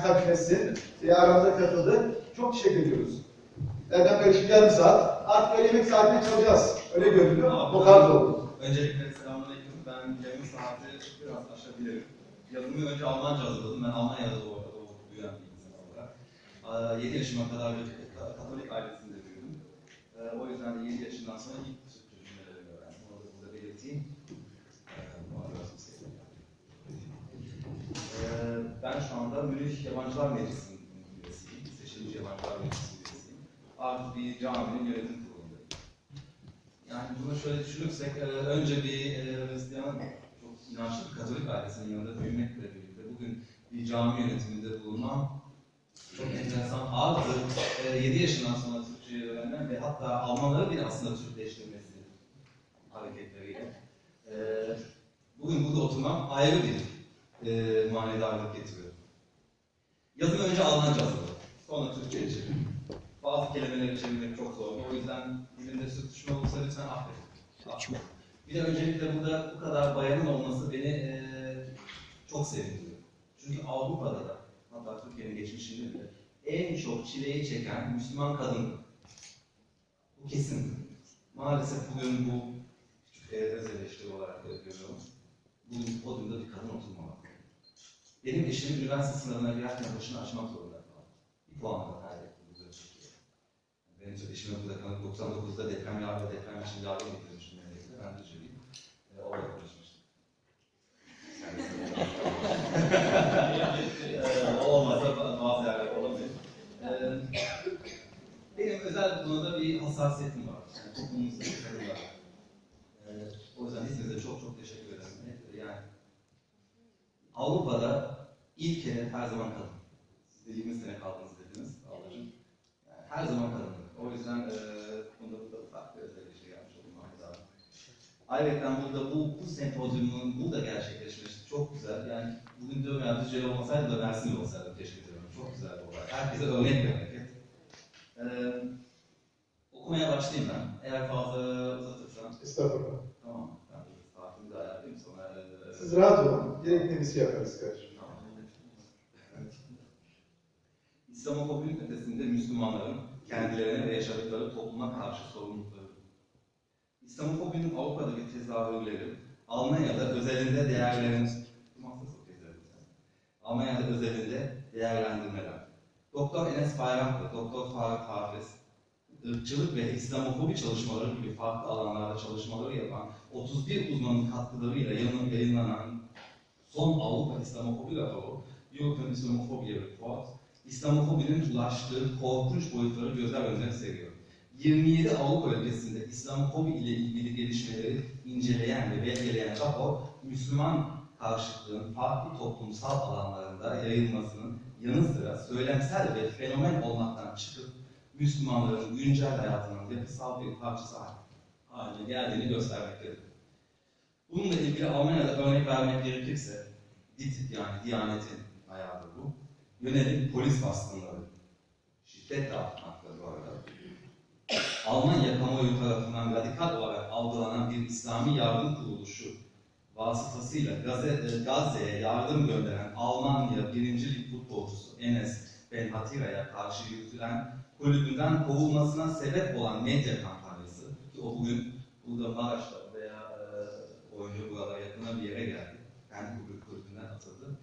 kabinesi aramıza katıldı. Çok teşekkür ediyoruz. Erdem Bey şimdi yarım saat. Artık yemek saatine çalacağız. Öyle görünüyor ama bu kadar oldu. Öncelikle selamünaleyküm. Ben yarım saati biraz aşabilirim. Yazımı önce Almanca hazırladım. Ben Almanya'da doğup büyüyen bir insan olarak. 7 yaşıma kadar bir Katolik ailesinde büyüdüm. O yüzden de 7 yaşından sonra ilk Türkçe cümleleri öğrendim. Onu da burada belirteyim. Ben şu anda Münih Yabancılar Meclisi'nin üyesiyim. Seçilmiş Yabancılar Meclisi üyesiyim. Artık bir caminin yönetim kurulundayım. Yani bunu şöyle düşünürsek, önce bir Hristiyan, çok inançlı bir Katolik ailesinin yanında büyümekle birlikte bugün bir cami yönetiminde bulunmam çok enteresan. Artı 7 yaşından sonra Türkçe'yi öğrenmem ve hatta Almanları bile aslında Türkleştirmesi hareketleriyle. Bugün burada oturmam ayrı bir manedarlık getiriyor. Yazımı önce Almanca hazırladım, sonra Türkçe'ye çevirdim. Bazı kelimeleri çevirmek çok zor. O yüzden dilimde sürtüşme olursa lütfen affedin. Bir de öncelikle burada bu kadar bayanın olması beni çok sevindiriyor. Çünkü Avrupa'da da, hatta Türkiye'nin geçmişinde de en çok çileyi çeken Müslüman kadın. Bu kesin. Maalesef bugün bu küçük öz eleştiri olarak görüyorum. Bugün podyumda bir kadın oturmamak. Benim eşim üniversite sınavına girerken başını açmak zorunda kaldı. Bir puanla kaybetti. Benim eşime burada kalıp 99'da deprem yardım ve deprem için yardım getirmiştim memlekete. Ben de söyleyeyim. Orada konuşmuştum. Olmazsa bazı yerler olamıyor. Benim özel bu konuda bir hassasiyetim var. Yani toplumumuzda bir kadın var. O yüzden hepinize çok çok teşekkür ederim. Yani Avrupa'da ilk hedef her zaman kadın. Siz de 20 sene kaldınız dediniz ablacığım. Yani her zaman kadın. O yüzden bunda farklı özellikle yapmış oldum. Ayrıca burada bu sempozyumun burada gerçekleşmesi çok güzel. Yani bugün diyorum ya Düzce olmasaydı da Mersin'de olsaydı teşekkür ediyorum. Çok güzel bir olay. Herkese örnek bir hareket. Okumaya başlayayım ben. Eğer fazla uzatırsan. Estağfurullah. Tamam. Ben de saatimi de ayarlayayım sonra. Siz rahat olun. Gerektiğimizi yaparız kardeşim. Tamam. İslamofobinin ötesinde Müslümanların kendilerine ve yaşadıkları topluma karşı sorumlulukları. İslamofobinin Avrupa'daki tezahürleri, Almanya'da özelinde değerlendirmeler. Doktor Enes Bayraklı, Doktor Faruk Hafız, ırkçılık ve İslamofobi çalışmaları gibi farklı alanlarda çalışmaları yapan 31 uzmanın katkılarıyla yayınlanan son Avrupa İslamofobi raporu, European Islamophobia Report, İslamofobinin ulaştığı korkunç boyutları gözler önüne seriyor. 27 Avrupa ülkesinde İslamofobi ile ilgili gelişmeleri inceleyen ve belgeleyen rapor, Müslüman karşıtlığın farklı toplumsal alanlarında yayılmasının yanı sıra söylemsel ve fenomen olmaktan çıkıp Müslümanların güncel hayatının yapısal bir parçası haline geldiğini göstermektedir. Bununla ilgili Almanya'da örnek vermek gerekirse, DİT yani Diyanet'in ayağıdır bu. Yönelik polis baskınları, şiddetle artmaktadır bu arada. Almanya kamuoyu tarafından radikal olarak algılanan bir İslami yardım kuruluşu vasıtasıyla Gazze'ye yardım gönderen Almanya 1. Lig futbolcusu Enes Ben Hatira'ya karşı yürütülen kulübünden kovulmasına sebep olan medya kampanyası, ki o bugün burada Maraş'ta veya oyuncu burada yakına bir yere geldi, kendi kulübünden atıldı.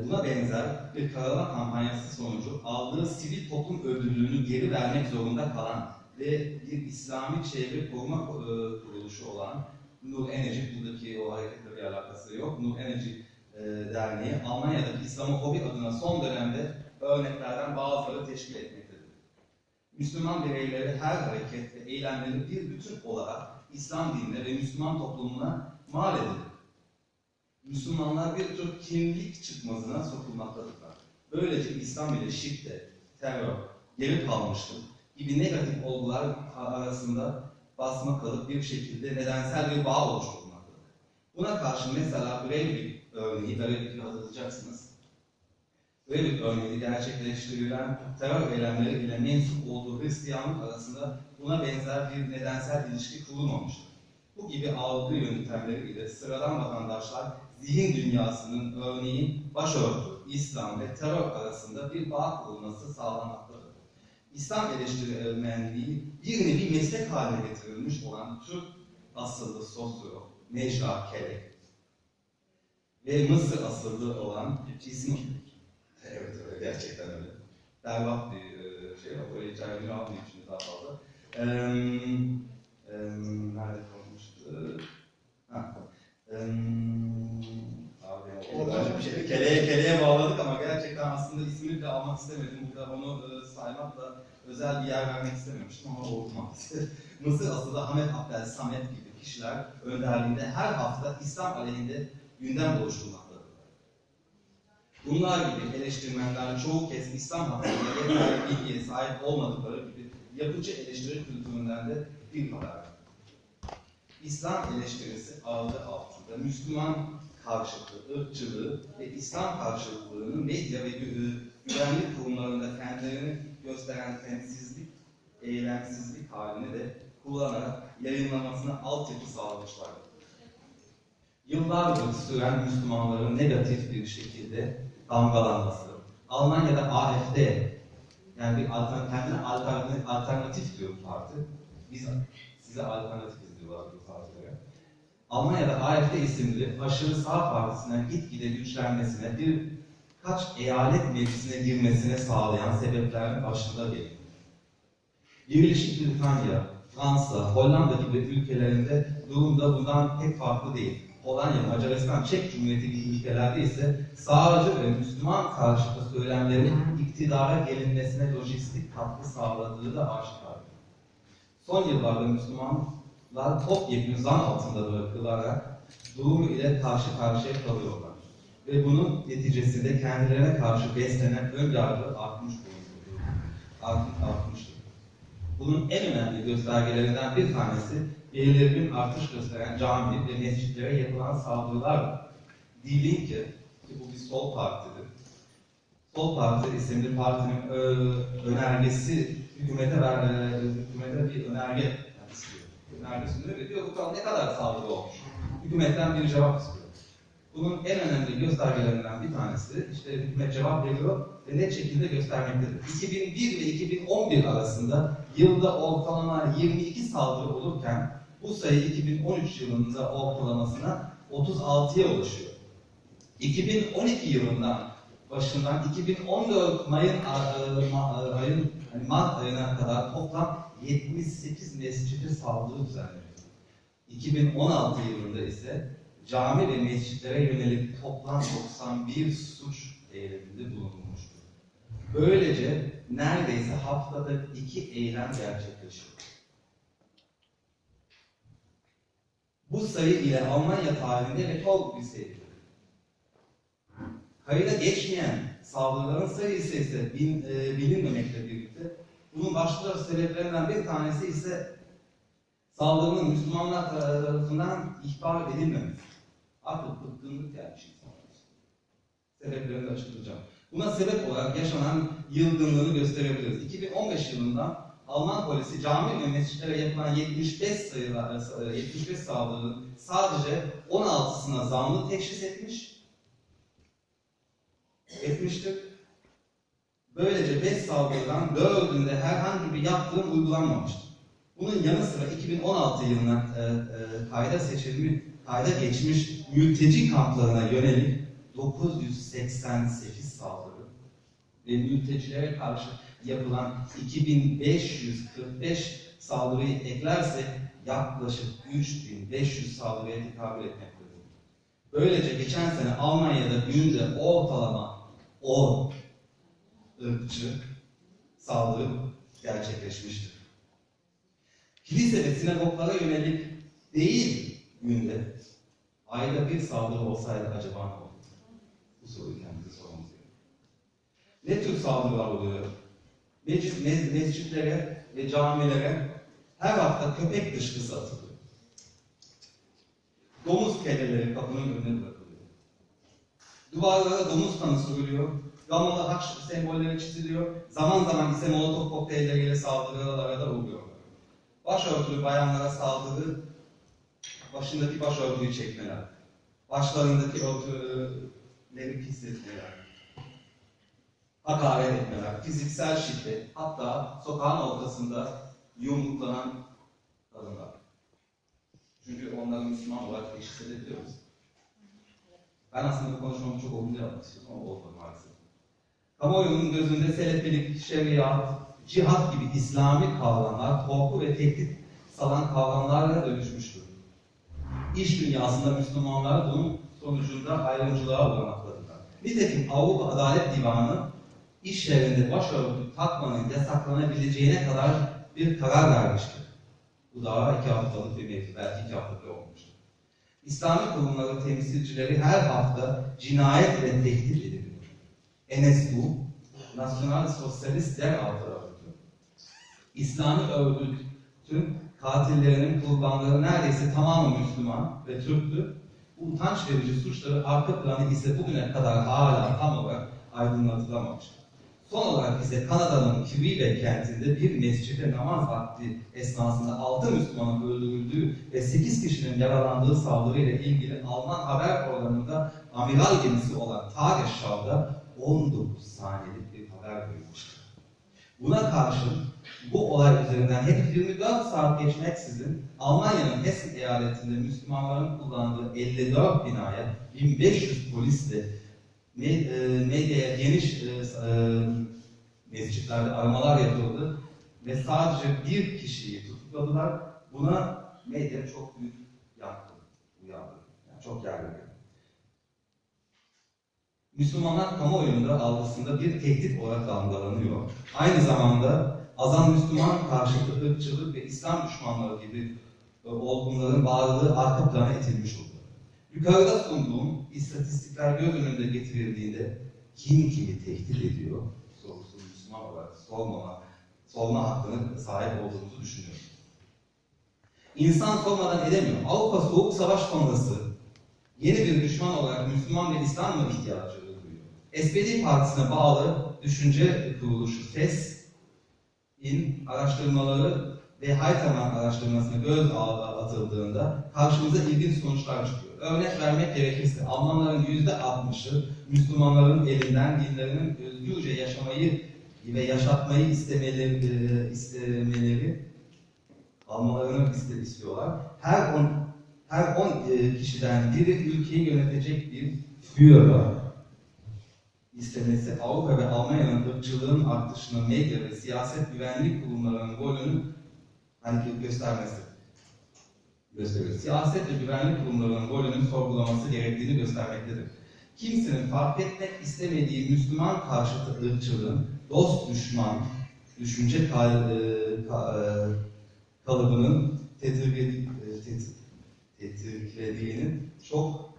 Buna benzer bir karalama kampanyası sonucu aldığı sivil toplum ödülünü geri vermek zorunda kalan ve bir İslami çevre koruma kuruluşu olan Nur Enerji, buradaki o hareketle bir alakası yok, Nur Enerji Derneği, Almanya'daki İslamofobi adına son dönemde örneklerden bazıları teşkil etmektedir. Müslüman bireyleri her hareket ve eylemleri bir bütün olarak İslam dinine ve Müslüman toplumuna mal edilir. Müslümanlar bir tür kimlik çıkmazına sokulmaktadırlar. Böylece İslam ile şiddet, terör, geri kalmışlık gibi negatif olgular arasında basma kalıp bir şekilde nedensel bir bağ oluşturmaktadır. Buna karşı mesela Breivik örneği, Breivik'i hatırlayacaksınız. Breivik örneği gerçekleştirilen terör eylemleri ile mensup olduğu Hristiyanlık arasında buna benzer bir nedensel ilişki kurulmamıştır. Bu gibi algı yöntemleri ile sıradan vatandaşlar zihin dünyasının örneği başörtü, İslam ve terör arasında bir bağ kurulması sağlanmaktadır. İslam eleştirmenliği bir nevi meslek haline getirilmiş olan Türk asıllı sosyolog Necla Kelek ve Mısır asıllı olan ismi... Evet öyle, gerçekten öyle. Berbat bir şey, böyle içeride almayayım şimdi daha fazla. Nerede kalmıştı? Keleğe bağladık ama gerçekten aslında ismini de almak istemedim. Burada onu saymakla özel bir yer vermek istememiştim ama oldu maalesef. Mısır asıllı Ahmet Abdel Samet gibi kişiler önderliğinde her hafta İslam aleyhinde gündem oluşturmaktadır. Bunlar gibi eleştirmenler çoğu kez İslam hakkında yeterli bilgiye sahip olmadıkları gibi yapıcı eleştiri kültüründen de bir haber. İslam eleştirisi adı altında Müslüman karşıtlığı, ırkçılığı ve İslam karşıtlığını medya ve güvenlik kurumlarında kendilerini gösteren temsizlik, eylemsizlik halini de kullanarak yayınlamasına altyapı sağlamışlardır. Yıllardır süren Müslümanların negatif bir şekilde damgalanması, Almanya'da AfD, yani bir kendine alternatif diyor parti, biz size alternatifiz diyorlar bu partilere. Almanya'da AfD isimli aşırı sağ partisinden gitgide güçlenmesine, birkaç eyalet meclisine girmesine sağlayan sebeplerin başında geliyor. Birleşik Britanya, Fransa, Hollanda gibi ülkelerinde durum da bundan pek farklı değil. Polonya, Macaristan, Çek Cumhuriyeti gibi ülkelerde ise sağcı ve Müslüman karşıtı söylemlerin iktidara gelinmesine lojistik katkı sağladığı da aşikar. Son yıllarda Müslümanlar topyekun zan altında bırakılarak durumu ile karşı karşıya kalıyorlar. Ve bunun neticesinde kendilerine karşı beslenen önyargı artmıştır. Bunun en önemli göstergelerinden bir tanesi belirgin artış gösteren cami ve mescitlere yapılan saldırılar. Die Linke, ki bu bir sol partidir. Sol Parti isimli partinin önergesi hükümete bir önerge istiyor. Önergesini öyle diyor. Bu ne kadar saldırı olmuş? Hükümetten bir cevap istiyor. Bunun en önemli göstergelerinden bir tanesi, işte hükümet cevap veriyor ve net şekilde göstermektedir. 2001 ve 2011 arasında yılda ortalama 22 saldırı olurken bu sayı 2013 yılında ortalamasına 36'ya ulaşıyor. 2012 yılından başından 2014 Mart ayına kadar toplam 78 mescide saldırı düzenleniyor. 2016 yılında ise cami ve mescitlere yönelik toplam 91 suç eyleminde bulunulmuştur. Böylece neredeyse haftada 2 eylem gerçekleşiyor. Bu sayı ile Almanya tarihinde rekor bir sayıdır. Kayıda geçmeyen saldırıların sayısı ise bilinmemekle birlikte bunun başlıca sebeplerinden bir tanesi ise saldırının Müslümanlar tarafından ihbar edilmemesi. Artık bıkkınlık gelmiş insanlar. Sebeplerini de açıklayacağım. Buna sebep olarak yaşanan yılgınlığı gösterebiliriz. 2015 yılında Alman polisi cami ve mescitlere yapılan 75 saldırının sadece 16'sına zanlı teşhis etmiştir. Böylece 5 saldırıdan 4'ünde herhangi bir yaptırım uygulanmamıştır. Bunun yanı sıra 2016 yılına kayda geçmiş mülteci kamplarına yönelik 988 saldırı ve mültecilere karşı yapılan 2545 saldırıyı eklersek yaklaşık 3500 saldırıya tekabül etmektedir. Böylece geçen sene Almanya'da günde ortalama 10 ırkçı saldırı gerçekleşmiştir. Kilise ve sinagoglara yönelik değil günde, ayda bir saldırı olsaydı acaba ne olurdu? Bu soruyu kendimize sormamız gerekiyor. Ne tür saldırılar oluyor? Mescitlere ve camilere her hafta köpek dışkısı atılıyor. Domuz kelleleri kapının önüne bırakılıyor. Duvarlara domuz kanı sürülüyor. Gamalı haç sembolleri çiziliyor. Zaman zaman ise molotof kokteylleriyle saldırılara da uğruyor. Başörtülü bayanlara saldırı, başındaki başörtüyü çekmeler. başlarındaki örtüleri pisletmeler, hakaret etmeler, fiziksel şiddet, hatta sokağın ortasında yumruklanan kadınlar. Çünkü onları Müslüman olarak teşhis edebiliyoruz. Ben aslında bu konuşmamı çok olumlu yapmak istiyorum ama olmadı maalesef. Kamuoyunun gözünde selefilik, şeriat, cihat gibi İslami kavramlar korku ve tehdit salan kavramlarla dönüşmüştür. İş dünyasında Müslümanlar bunun sonucunda ayrımcılığa uğramaktadılar. Nitekim Avrupa Adalet Divanı iş yerinde başörtü takmanın yasaklanabileceğine kadar bir karar vermiştir. Bu daha 2 haftalık bir mevzu, belki 2 haftalık olmuştur. İslami kurumların temsilcileri her hafta cinayet ve tehdit ediliyor. NSU, Nasyonal Sosyalist Yeraltı Örgütü. İslami örgütün katillerinin kurbanları neredeyse tamamı Müslüman ve Türktü. Bu utanç verici suçları arka planı ise bugüne kadar hala tam olarak aydınlatılamamıştır. Son olarak ise Kanada'nın Quebec kentinde bir mescide namaz vakti esnasında 6 Müslümanın öldürüldüğü ve 8 kişinin yaralandığı saldırıyla ilgili Alman haber programında amiral gemisi olan Tagesschau'da 19 saniyelik bir haber verilmiştir. Buna karşın bu olay üzerinden henüz 24 saat geçmeksizin Almanya'nın Hessen eyaletinde Müslümanların kullandığı 54 binaya 1500 polisle medyaya geniş mescitlerde aramalar yapıldı ve sadece bir kişiyi tutukladılar. Buna medya çok büyük yankı uyandı. Yani çok yargılıyor. Müslümanlar kamuoyunda algısında bir tehdit olarak damgalanıyor. Aynı zamanda azan Müslüman karşıtı ırkçılık ve İslam düşmanları gibi olgunların varlığı arka plana itilmiş oldu. Yukarıda sunduğum istatistikler göz önünde getirildiğinde kim kimi tehdit ediyor sorusunu Müslüman olarak sorma hakkına sahip olduğumuzu düşünüyorum. İnsan sormadan edemiyor. Avrupa Soğuk Savaş sonrası yeni bir düşman olarak Müslüman ve İslam mı ihtiyacı duyuyor? SPD Partisi'ne bağlı düşünce kuruluşu FES'in araştırmaları ve Haytaman araştırmasına göz atıldığında karşımıza ilginç sonuçlar çıkıyor. Örnek vermek gerekirse Almanların %60'ı Müslümanların elinden dinlerinin özgürce yaşamayı ve yaşatmayı istemeleri almalarını istiyorlar. Her 10 kişiden biri ülkeyi yönetecek bir Führer istemesi Avrupa ve Almanya'nın ırkçılığın artışını medya ve siyaset güvenlik kurumlarının rolünü göstermesi gösteriyor. Siyaset ve güvenlik kurumlarının rolünün sorgulaması gerektiğini göstermektedir. Kimsenin fark etmek istemediği Müslüman karşıtı ırkçılığın dost düşman düşünce kalıbının tetiklediğinin çok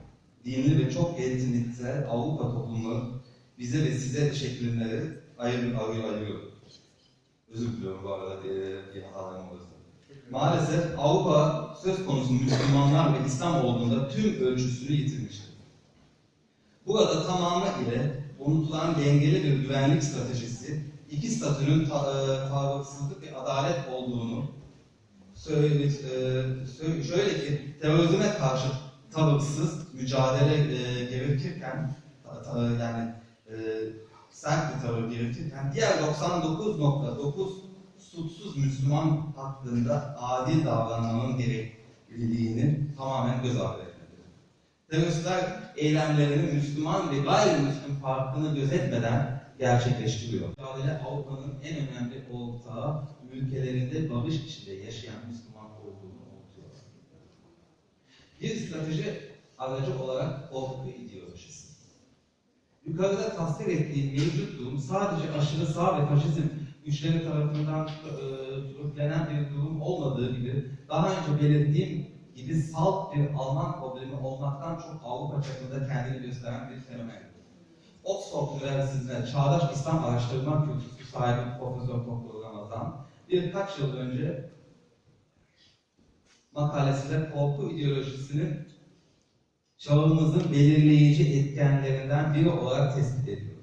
dinli ve çok eğitimsel Avrupa toplumları bize ve size şekilleri ayırıyor. Özür diliyorum bu arada bir hatalarım olursa. Maalesef Avrupa söz konusu Müslümanlar ve İslam olduğunda tüm ölçüsünü yitirmiştir. Burada tamamı ile unutulan dengeli bir güvenlik stratejisi, iki statünün tavırsızlık ve adalet olduğunu şöyle ki terörizme karşı tavırsız mücadele gerekirken sert bir tavır gerekirken diğer 99.9 suçsuz Müslüman hakkında adil davranmanın gerekliliğini tamamen göz ardı etmelidir. Teröristler eylemlerini Müslüman ve gayrimüslim farkını gözetmeden gerçekleştiriyor. Mücadele Avrupa'nın en önemli ortağı ülkelerinde barış içinde yaşayan Müslüman olduğunu unutuyor. Bir strateji aracı olarak korku ideolojisi. Yukarıda tasvir ettiğim mevcut durum sadece aşırı sağ ve faşizm güçleri tarafından sürüklenen bir durum olmadığı gibi daha önce belirttiğim gibi salt bir Alman problemi olmaktan çok Avrupa çapında kendini gösteren bir fenomen. Oxford Üniversitesi'nde Çağdaş İslam Araştırma Kürsüsü sahibi Profesör Doktor Ramazan birkaç yıl önce makalesinde korku ideolojisinin çağımızın belirleyici etkenlerinden biri olarak tespit ediyor.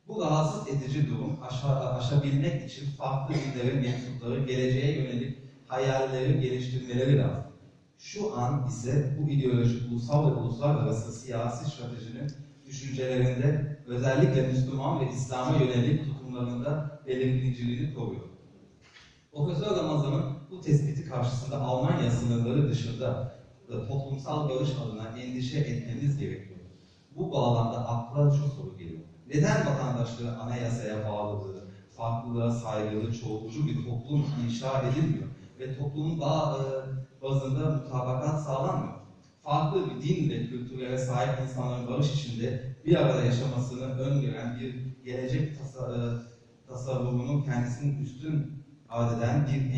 Bu rahatsız edici durum aşabilmek için farklı dinlerin mensupları geleceğe yönelik hayalleri geliştirmeleri lazım. Şu an ise bu ideoloji ulusal ve uluslararası siyasi stratejinin düşüncelerinde özellikle Müslüman ve İslam'a yönelik tutumlarında belirleyiciliğini koruyor. Profesör Ramazan'ın bu tespiti karşısında Almanya sınırları dışında da toplumsal barış adına endişe etmemiz gerekiyor. Bu bağlamda akla şu soru geliyor. Neden vatandaşların anayasaya bağlılığı, farklılığa saygılı, çoğulcu bir toplum inşa edilmiyor ve toplumun bazında mutabakat sağlanmıyor? Farklı bir din ve kültürlere sahip insanların barış içinde bir arada yaşamasını öngören bir gelecek tasavvurunun kendisinin üstün adeden bir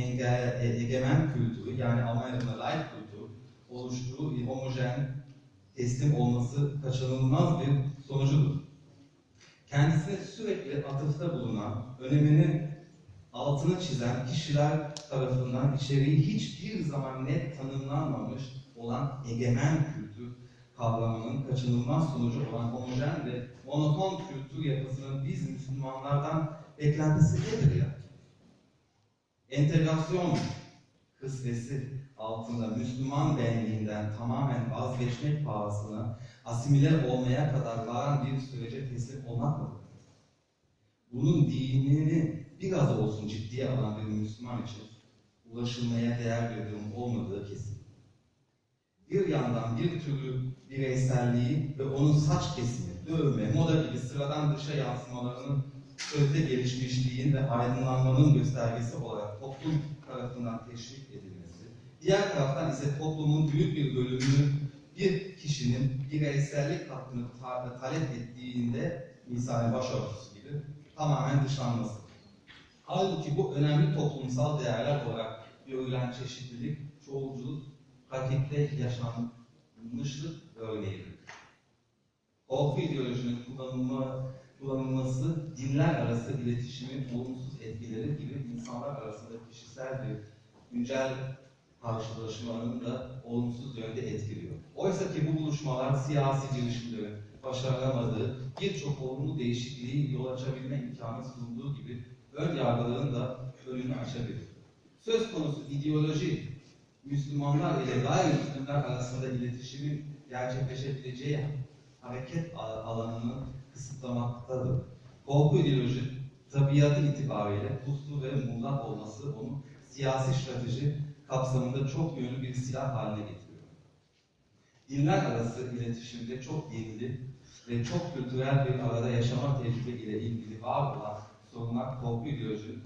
egemen kültürü, yani Almanya'da laik kültürü oluştuğu bir homojen teslim olması kaçınılmaz bir sonucudur. Kendisine sürekli atıfta bulunan, öneminin altını çizen kişiler tarafından içeriği hiçbir zaman net tanımlanmamış olan egemen kültür kavramının kaçınılmaz sonucu olan homojen ve monoton kültür yapısının biz Müslümanlardan beklentisi nedir ya? Entegrasyon kısvesi altında Müslüman benliğinden tamamen vazgeçmek pahasına asimile olmaya kadar varan bir sürece teslim olmak mıdır? Bunun dinini biraz olsun ciddiye alan bir Müslüman için ulaşılmaya değer bir durum olmadığı kesin. Bir yandan bir türlü bireyselliği ve onun saç kesimi, dövme, moda gibi sıradan dışa yansımalarının sözde gelişmişliğin ve aydınlanmanın göstergesi olarak toplum tarafından teşvik edilmesi, diğer taraftan ise toplumun büyük bir bölümünün bir kişinin bireysellik hakkını talep ettiğinde, misal başörtüsü gibi, tamamen dışlanması. Halbuki bu önemli toplumsal değerler olarak görülen çeşitlilik, çoğulculuk, pratikte yaşanmışlık örneğidir. Korku ideolojinin kullanılması, dinler arası iletişimin olumsuz etkileri gibi insanlar arasında kişisel bir güncel karşılaşmalarını da olumsuz yönde etkiliyor. Oysa ki bu buluşmalar siyasi girişimlerin başarılamadığı birçok olumlu değişikliği yol açabilme imkanı sunduğu gibi ön yargıların da önünü açabilir. Söz konusu ideoloji, Müslümanlar ile gayrimüslimler arasında iletişimin gerçekleşebileceği hareket alanını kısıtlamaktadır. Korku ideoloji, tabiatı itibariyle puslu ve muğlak olması onu siyasi strateji kapsamında çok yönlü bir silah haline getiriyor. Dinler arası iletişimde çok yenilik ve çok kültürel bir arada yaşama tecrübe ile ilgili var olan sorunlar korku ideolojinin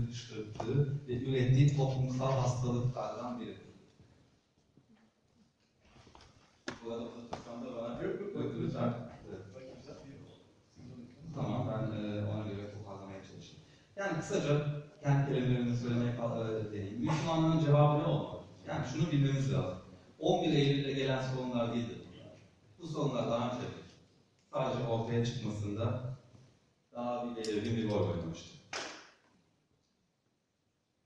kışkırttığı ve ürettiği toplumsal hastalıklardan biridir. Bu arada Fırtın'da bana lütfen. Tamam, ben ona göre toparlamaya çalışayım. Yani kısaca kendi kelimelerini söylemeye deneyim. Müslümanların cevabı ne olmalı? Yani şunu bilmemiz lazım. 11 Eylül'de gelen sorunlar değildir. Bu sorunlar daha önce sadece ortaya çıkmasında daha bir belirgin bir rol oynamıştır.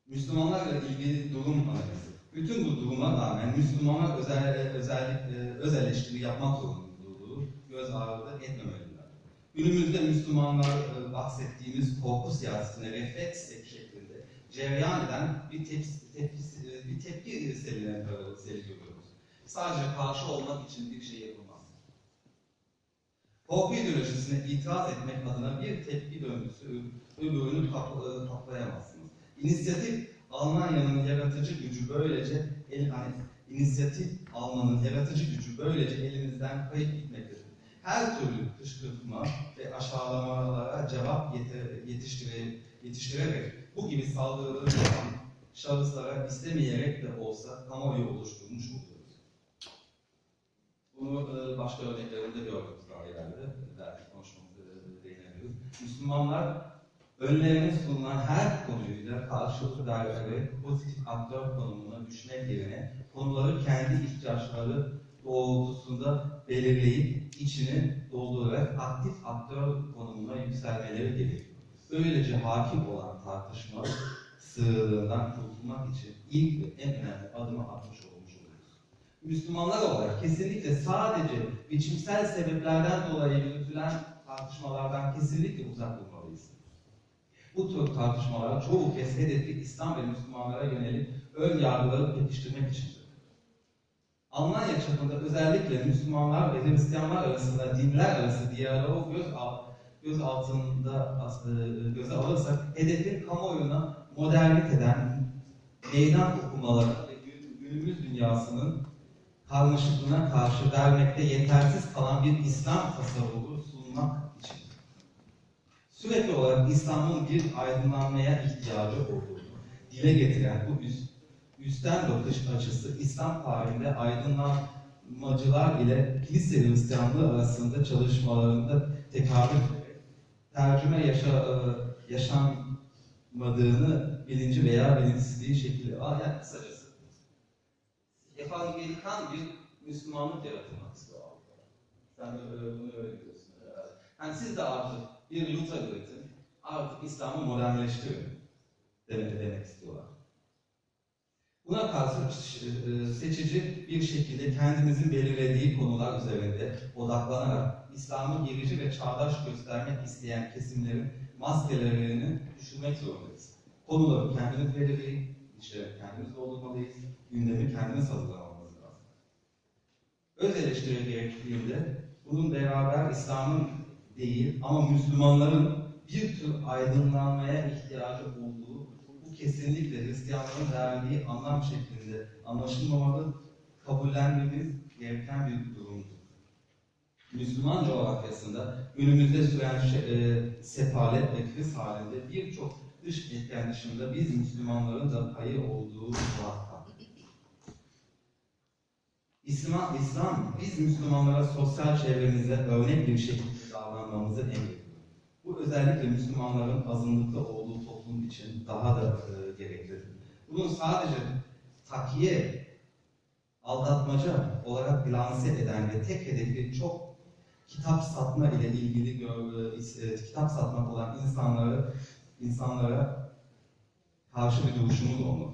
Müslümanlarla ilgili durum analizi. Bütün bu duruma rağmen Müslümanlar öz eleştiri yapmak zorunluluğu göz ardı etmemeliler. Günümüzde Müslümanlar bahsettiğimiz korku siyasetine refleks şeklinde cereyan eden bir tepki seli görüyoruz. Sadece karşı olmak için bir şey yapılmaz. Korku ideolojisine itiraz etmek adına bir tepki döngüsü öbürünü kaplayamazsınız. İnisiyatif Almanya'nın yaratıcı gücü böylece elinizden kayıp gitmektedir. Her türlü kışkırtma ve aşağılamalara cevap yetiştirerek bu gibi saldırıları yapan şahıslara istemeyerek de olsa kamuoyu oluşturmuş oluyoruz. Bunu başka örneklerinde gördük daha ileride. Belki konuşmamızda değinebiliriz. Müslümanlar önlerine sunulan her konuyla karşılık vererek pozitif aktör konumuna düşmek yerine konuları kendi ihtiyaçları doğrultusunda belirleyip içini doldurarak aktif aktör konumuna yükselmeleri gerekiyor. Böylece hakim olan tartışma sığırlığından kurtulmak için ilk ve en önemli adımı atmış olmuş oluyoruz. Müslümanlar olarak kesinlikle sadece biçimsel sebeplerden dolayı yürütülen tartışmalardan kesinlikle uzak durmalıyız. Bu tür tartışmalar çoğu kez hedefi İslam ve Müslümanlara yönelik ön yargıları pekiştirmek içindir. Almanya çapında özellikle Müslümanlar ve Hristiyanlar arasında dinler arası diyaloğu göze alırsak hedefin kamuoyuna moderniteden meydan okumaları ve günümüz dünyasının karmaşıklığına karşı vermekte yetersiz kalan bir İslam tasavvuru sunmak için. Sürekli olarak İslam'ın bir aydınlanmaya ihtiyacı olduğunu dile getiren bu üstten bakış açısı İslam tarihinde aydınlanmacılar ile kilise Hristiyanlığı arasında çalışmalarında tekabül tercüme yaşanmadığını bilinci veya bilinçsizliği şekilde yani kısacası evangelikan bir Müslümanlık yaratılmak istiyor. Sen bunu öyle biliyorsun herhalde. Yani siz de artık bir Luther üretin, artık İslam'ı modernleştirin demek istiyorlar. Buna karşı seçici bir şekilde kendimizin belirlediği konular üzerinde odaklanarak İslam'ı gerici ve çağdaş göstermek isteyen kesimlerin maskelerini düşürmek zorundayız. Konuları kendimiz belirleyip, işleri kendimiz doldurmalıyız, gündemi kendimiz hazırlamamız lazım. Öz eleştiri gerektiğinde bunun beraber İslam'ın değil ama Müslümanların bir tür aydınlanmaya ihtiyacı olduğu bu kesinlikle Hristiyanların verdiği anlam şeklinde anlaşılmamalı, kabullenmemiz gereken bir durumdur. Müslüman coğrafyasında günümüzde süren sefalet ve kriz halinde birçok dış etken dışında biz Müslümanların da payı olduğu vakta. İslam biz Müslümanlara sosyal çevremize örnek bir şekilde davranmamızı emrediyor. Bu özellikle Müslümanların azınlıkta olduğu toplum için daha da gereklidir. Bunun sadece takiye, aldatmaca olarak lanse eden ve tek hedefi çok kitap satma ile ilgili kitap satmak olan insanlara karşı bir duruşumuz olmalı.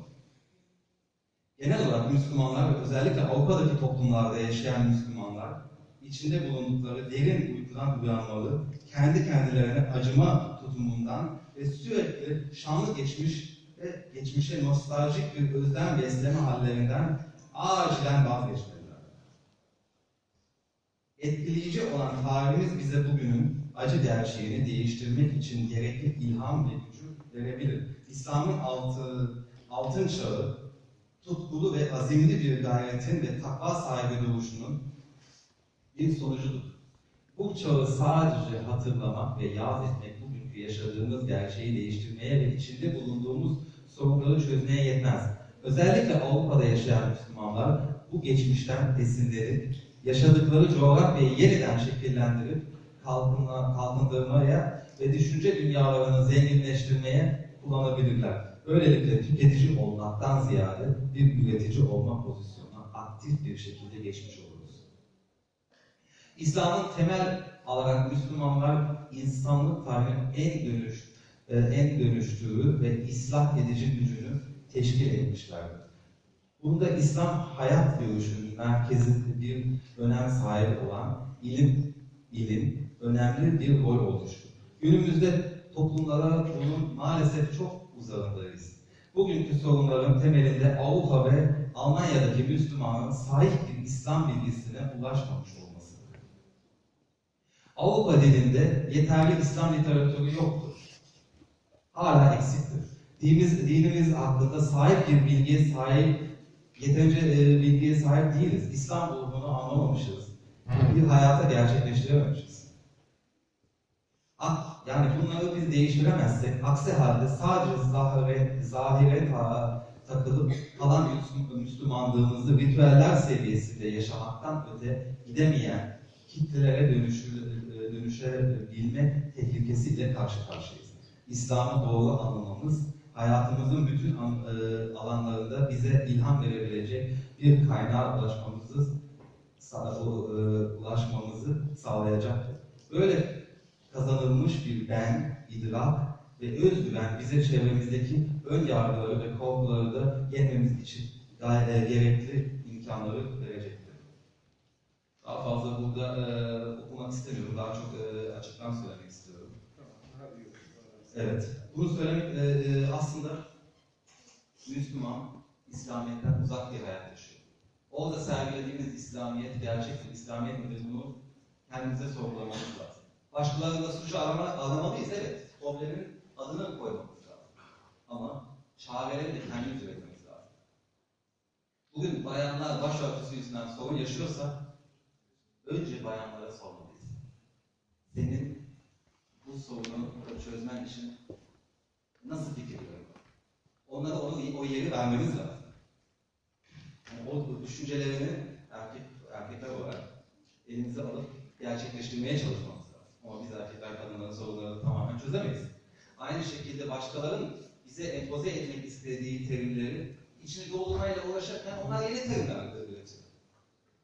Genel olarak Müslümanlar ve özellikle Avrupa'daki toplumlarda yaşayan Müslümanlar içinde bulundukları derin uykudan uyanmalı, kendi kendilerine acıma tutumundan ve sürekli şanlı geçmişe nostaljik bir özlem besleme hallerinden acilen vazgeçmeliler. Etkileyici olan tarihimiz bize bugünün acı gerçeğini değiştirmek için gerekli ilham ve gücü verebilir. İslam'ın altın çağı, tutkulu ve azimli bir gayretin ve takva sahibi duruşunun bir sonucudur. Bu çağı sadece hatırlamak ve yad etmek bugünkü yaşadığımız gerçeği değiştirmeye ve içinde bulunduğumuz sorunları çözmeye yetmez. Özellikle Avrupa'da yaşayan Müslümanlar bu geçmişten esinleri, yaşadıkları coğrafyayı yeniden şekillendirip kalkındırmaya ve düşünce dünyalarını zenginleştirmeye kullanabilirler. Böylelikle tüketici olmaktan ziyade bir üretici olma pozisyonuna aktif bir şekilde geçmiş oluruz. İslam'ın temel olarak Müslümanlar insanlık tarihinin en dönüştürücü ve ıslah edici gücünü teşkil etmişlerdir. Bunda İslam hayat görüşünün merkezinde bir önem sahibi olan ilim önemli bir rol olmuştur. Günümüzde toplumlara bunun maalesef çok uzağındayız. Bugünkü sorunların temelinde Avrupa ve Almanya'daki Müslümanların sahip bir İslam bilgisine ulaşmamış olmasıdır. Avrupa dilinde yeterli İslam literatürü yoktur. Hala eksiktir. Dinimiz hakkında yeterince bilgiye sahip değiliz. İslam ruhunu anlamamışız. Bir hayata gerçekleştirememişiz. Yani bunları biz değiştiremezsek, aksi halde sadece zahire takılıp kalan Müslümanlığımızı ritüeller seviyesinde yaşamaktan öte gidemeyen kitlelere dönüşebilme tehlikesiyle karşı karşıyayız. İslam'ı doğru anlamamız, hayatımızın bütün alanlarında bize ilham verebilecek bir kaynağa ulaşmamızı sağlayacaktır. Böyle kazanılmış bir ben, idrak ve özgüven bize çevremizdeki ön yargıları ve korkuları da yenmemiz için gerekli imkanları verecektir. Daha fazla burada okumak istemiyorum. Daha çok açıktan söylemek istiyorum. Evet. Bunu söylemek aslında Müslüman, İslamiyet'ten uzak bir hayat yaşıyor. Orada sergilediğimiz İslamiyet gerçek bir İslamiyet midir, bunu kendimize sorgulamamız lazım. Başkalarında suçu aramalıyız, evet. Problemin adını koymamız lazım. Ama çareleri de kendimiz üretmemiz lazım. Bugün bayanlar başörtüsü yüzünden sorun yaşıyorsa önce bayanlara sormalıyız. Senin bu sorunu çözmen için nasıl fikirlerin var? Onlara o yeri vermemiz lazım. Yani o düşüncelerini erkekler olarak elimize alıp gerçekleştirmeye çalışmamız lazım. Ama biz erkekler kadınların sorunlarını tamamen çözemeyiz. Aynı şekilde başkalarının bize empoze etmek istediği terimleri içini doldurmayla uğraşırken onlar yeni terimler üretiyor.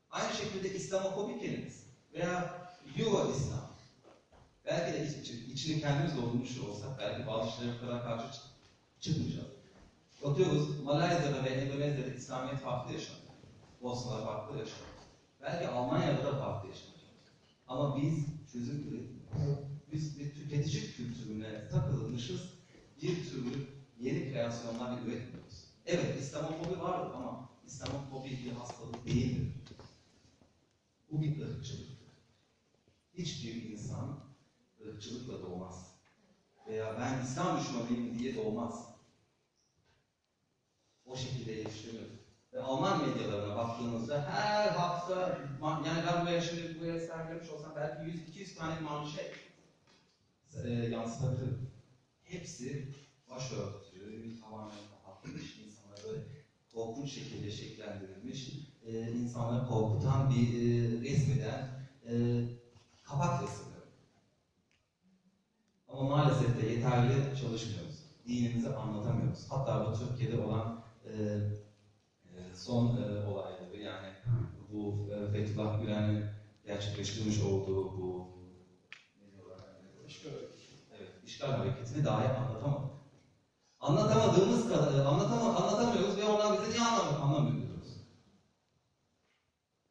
Aynı şekilde İslamofobi kelimesi veya Euro İslam. Belki de içini kendimiz doldurmuş olsak belki bazı şeylere kadar karşı çıkmayacağız. Bakıyoruz, Malezya'da ve Endonezya'da İslamiyet farklı yaşanıyor. Bosna'da farklı yaşanıyor. Belki Almanya'da da farklı yaşanıyor. Ama biz çözüm üretmiyoruz. Biz bir tüketici kültürüne takılmışız, bir türlü yeni kreasyonlar üretmiyoruz. Evet, İslamofobi vardır ama İslamofobi bir hastalık değildir. Bu bir ırkçılıktır. Hiçbir insan ırkçılıkla doğmaz. Veya ben İslam düşmanıyım diye doğmaz. O şekilde yetiştiriyoruz. Ve Alman medyalarına baktığımızda her hafta, yani ben buraya sergilemiş olsam belki 100-200 tane manşet yansıtabilirim. Hepsi başörtüsü, tamamen kapatılmış, insanlar böyle korkunç şekilde şekillendirilmiş, insanları korkutan bir resmeden kapak resimleri. Ama maalesef de yeterli çalışmıyoruz. Dinimizi anlatamıyoruz. Hatta bu Türkiye'de olan son olayları, yani bu Fethullah Gülen'in gerçekleştirmiş olduğu bu işgal hareketini dahi anlatamadık. Anlatamadığımız kadar anlatamıyoruz ve onlar bize niye anlamıyor diyoruz.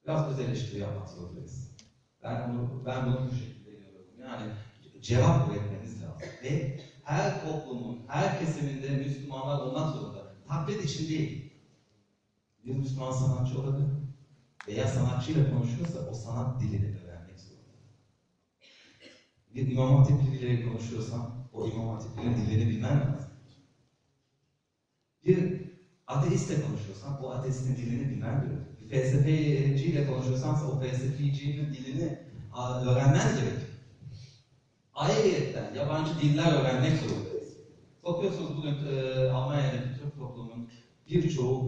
Biraz öz eleştiri yapmak zorundayız. Ben bunu bu şekilde görüyorum. Yani cevap üretmemiz lazım. Ve her toplumun, her kesiminde Müslümanlar olmak zorunda. Taklit için değil. Bir Müslüman sanatçı olabilir. Veya sanatçıyla konuşuyorsa o sanat dilini öğrenmek zorunda. Bir İmam Hatipliyle konuşuyorsam o İmam Hatipli'nin dilini bilmem lazım. Bir ateistle konuşuyorsam o ateistin dilini bilmem gerekiyor. Bir felsefeciyle konuşuyorsansa o felsefecinin dilini öğrenmen gerekiyor. Ayrıyetten yabancı diller öğrenmek zorundayız. Bakıyorsunuz bugün Almanya'daki Türk toplumunun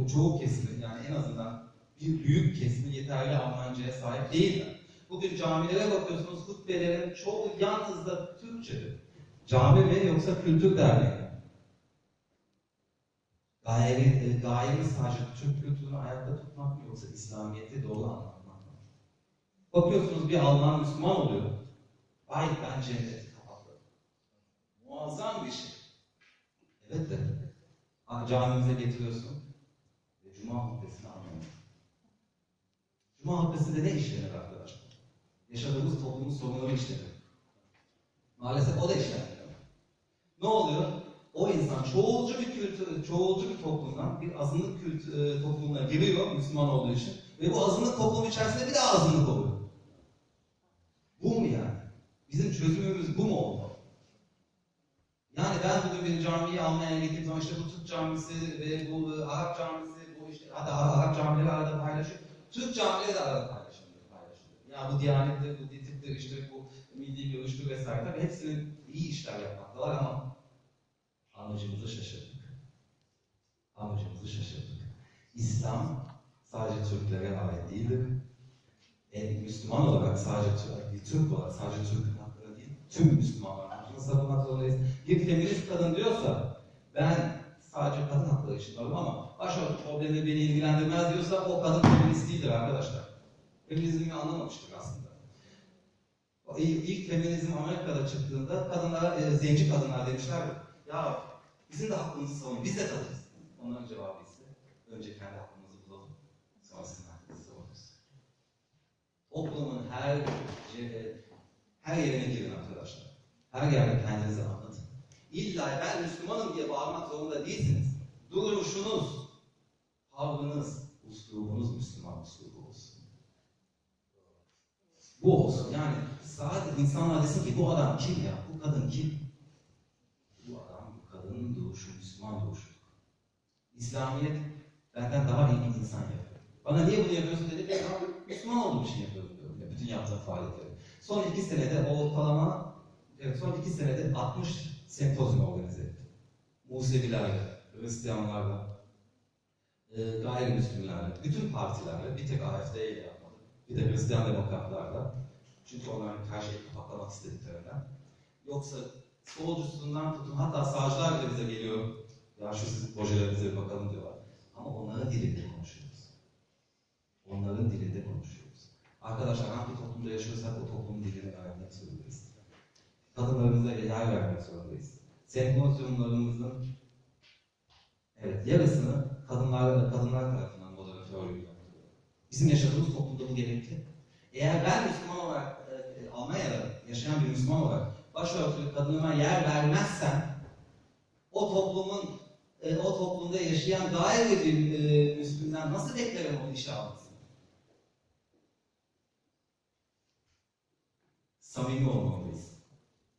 çoğu kesimi, yani en azından bir büyük kesimi yeterli Almanca'ya sahip değiller. Bugün camilere bakıyorsunuz, hutbelerin çoğu yalnızca Türkçedir. Cami mi yoksa kültür derneği? Gayemiz sadece Türk kültürünü ayakta tutmak mı yoksa İslamiyet'i doğru anlatmak mı? Bakıyorsunuz bir Alman Müslüman oluyor. Ay ben cenneti kapattım. Muazzam bir şey. Evet de camimize getiriyorsun ve Cuma hutbesini anlamıyor. Cuma hutbesinde ne işlenir arkadaşlar? Yaşadığımız toplumun sorunları işlenir. Maalesef o da işlenmiyor. Ne oluyor? O insan çoğulcu bir toplumdan bir azınlık toplumuna giriyor Müslüman olduğu için ve bu azınlık toplum içerisinde bir daha azınlık oluyor. Bu mu yani? Bizim çözümümüz bu mu olmalı? Yani ben bugün bir camiyi Almanya'ya gittiğim zaman işte bu Türk camisi ve bu Arap camisi, bu işte hadi Arap camileri arada paylaşıyor. Türk camileri de arada paylaşılıyor. Ya bu Diyanet'tir, bu DİTİB'dir, işte bu milli görüştür vesaire. Tabii hepsinin iyi işler yapmaktalar ama amacımızı şaşırdık. İslam sadece Türklere ait değildir. Müslüman olarak sadece Türk olarak sadece Türk'ün hakları değil, tüm Müslümanların hakkını savunmak zorundayız. Bir feminist kadın diyorsa, ben sadece kadın hakları için varım ama başörtü problemi beni ilgilendirmez diyorsa o kadın feminist değildir arkadaşlar. Feminizmi anlamamıştık aslında. İlk feminizm Amerika'da çıktığında kadınlara, zenci kadınlar demişler ya bizim de hakkımızı savunun, biz de kadınız. Onların cevabı ise önce kendi hakkımızı bulalım, sonra sizin hakkınızı savunuruz. Toplumun her yerine girin arkadaşlar. Her yerde kendinizi anlatın. İlla ben Müslümanım diye bağırmak zorunda değilsiniz. Duruşunuz, tavrınız, uslubunuz Müslüman uslubu olsun. Bu olsun. Yani sadece insanlar desin ki bu adam kim ya? Bu kadın kim? Bu adam, bu kadının duruşu, Müslüman duruşu. İslamiyet benden daha iyi bir insan yapıyor. Bana niye bunu yapıyorsun dedi. Ben Müslüman olduğum için yapıyorum diyorum. Ya, bütün yaptığım faaliyetleri. Son 2 senede ortalama, son 2 senede 60 sempozyum organize ettim. Musevilerle, Hristiyanlarla, gayrimüslimlerle, bütün partilerle, bir tek AfD ile yapmadım. Bir de Hristiyan demokratlarla. Çünkü onların her şeyi patlamak istediklerinden. Yoksa solcusundan tutun, hatta sağcılar bile bize geliyor. Ya şu sizin projelerinize bir bakalım diyorlar. Ama onların dilinde konuşuyoruz. Onların dilinde konuşuyoruz. Arkadaşlar hangi toplumda yaşıyorsak o toplumun dilini öğrenmek zorundayız. Kadınlarımıza yer vermek zorundayız. Sempozyumlarımızın yarısını kadınlar tarafından moderatörlüğü yapıyor. Bizim yaşadığımız toplumda bu gerekli. Eğer ben Müslüman olarak, Almanya'da yaşayan bir Müslüman olarak başörtülü kadınıma yer vermezsem o toplumda yaşayan gayri bir Müslümden nasıl beklerim onu işe almasını? Samimi olmalıyız.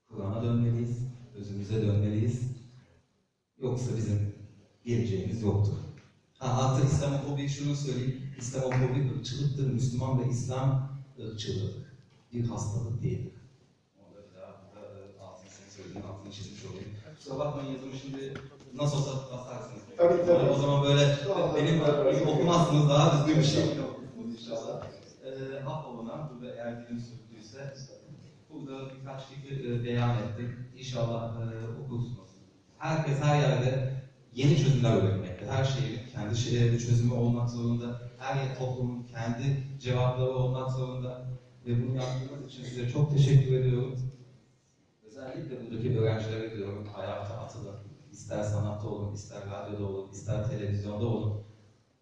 Kur'an'a dönmeliyiz, özümüze dönmeliyiz. Yoksa bizim geleceğimiz yoktur. Artık İslamofobi, şunu söyleyeyim, İslamofobi ırkçılıktır, Müslüman ve İslam ırkçılığıdır. Bir hastalık değildir. Orada bir daha senin söylediğin altını çizmiş olayım. Kusura bakmayın yazımı şimdi nasıl olsa basarsınız. Tabii. O zaman böyle benim okumazsınız daha düzgün bir şey okursunuz inşallah. Affoluna, burada eğer dilim sürttüyse, burada birkaç fikir beyan ettim. İnşallah okursunuz. Herkes her yerde yeni çözümler üretmekte. Her şeyin kendi çözümü olmak zorunda. Her toplumun kendi cevapları olmak zorunda. Ve bunu yaptığınız için size çok teşekkür ediyorum. Özellikle buradaki öğrencilere diyorum, hayata atılın. İster sanatta olun, ister radyoda olun, ister televizyonda olun.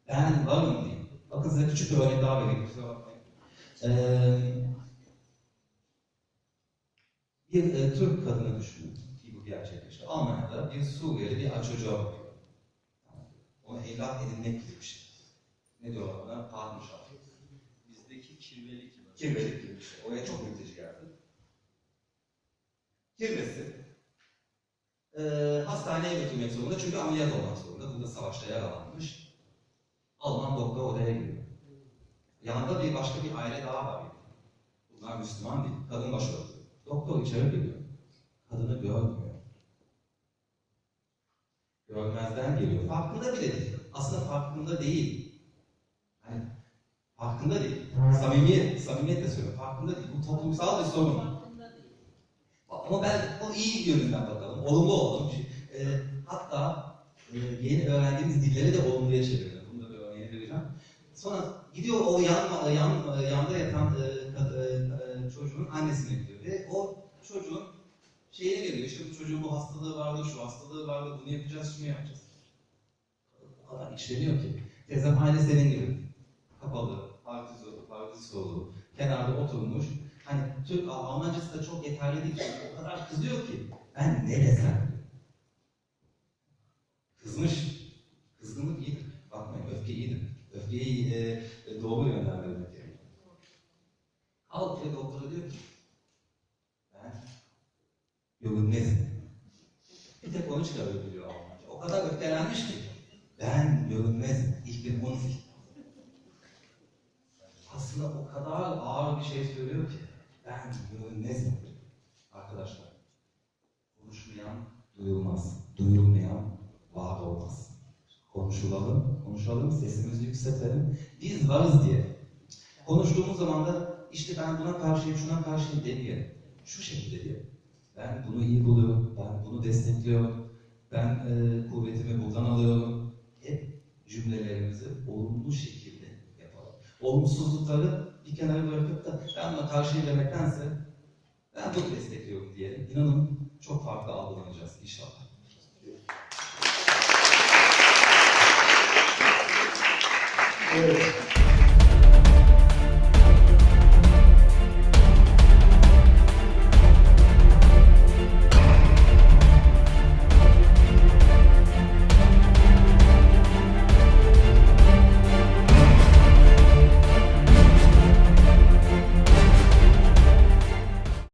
Ben varım diyeyim. Bakın size küçük bir örnek daha vereyim, kusura bakmayın. Bir Türk kadını düşünün ki bu gerçekleşti. Almanya'da bir Suriyeli bir çocuğa bakıyor. Onu evlat edinmek gibi bir şey. Ne diyorlar ona? Partnership. Bizdeki kirvelik mi? Kirvelik gibi bir şey. Oraya çok mülteci geldi. Kirvesi hastaneye götürmek zorunda çünkü ameliyat olmak zorunda. Burada savaşta yaralanmış. Alman doktor odaya giriyor. Yanında bir başka bir aile daha var. Bunlar Müslüman değil. Kadın başörtülü. Doktor içeri giriyor. Kadını görmüyor. Görmezden geliyor. Farkında bile değil. Aslında farkında değil. Hani farkında değil. Samimiyetle söylüyorum. Farkında değil. Bu toplumsal bir sorun. Ama ben o iyi yönünden bakalım. Olumlu olalım. Hatta yeni öğrendiğimiz dilleri de olumluya çevirelim. Bunu da bir örneğini vereceğim. Sonra gidiyor o yanda yatan çocuğun annesine gidiyor. Ve o çocuğun şeyini veriyor. İşte bu çocuğun bu hastalığı vardı, şu hastalığı vardı, bunu yapacağız, şunu yapacağız. O kadar içleniyor ki. Teyzem aynı senin gibi. Kapalı, partisi olduğu, kenarda oturmuş. Hani Türk Almancası da çok yeterli değil. O kadar kızıyor ki ben ne desem. Kızmış. Kızgınlık iyidir. Bakmayın öfke iyidir. Öfkeyi doğru yönlendirmek gerekiyor. Kalkıyor doktora diyor ki ben görünmezim. Bir tek onu çıkarabiliyor Almanca. O kadar öfkelenmiş ki ben görünmezim. Ich bin unsichtbar. Aslında o kadar ağır bir şey söylüyor ki ben görünmezim. Arkadaşlar, konuşmayan duyulmaz, duyulmayan var olmaz. Konuşalım, sesimizi yükseltelim. Biz varız diye. Konuştuğumuz zaman da işte ben buna karşıyım, şuna karşıyım demeyelim. Şu şekilde diyelim. Ben bunu iyi buluyorum, ben bunu destekliyorum, ben kuvvetimi buradan alıyorum. Hep cümlelerimizi olumlu şekilde yapalım. Olumsuzlukları bir kenara bırakıp da ben buna karşıyım demektense ben bunu destekliyorum diyelim. İnanın çok farklı algılanacağız inşallah. Evet.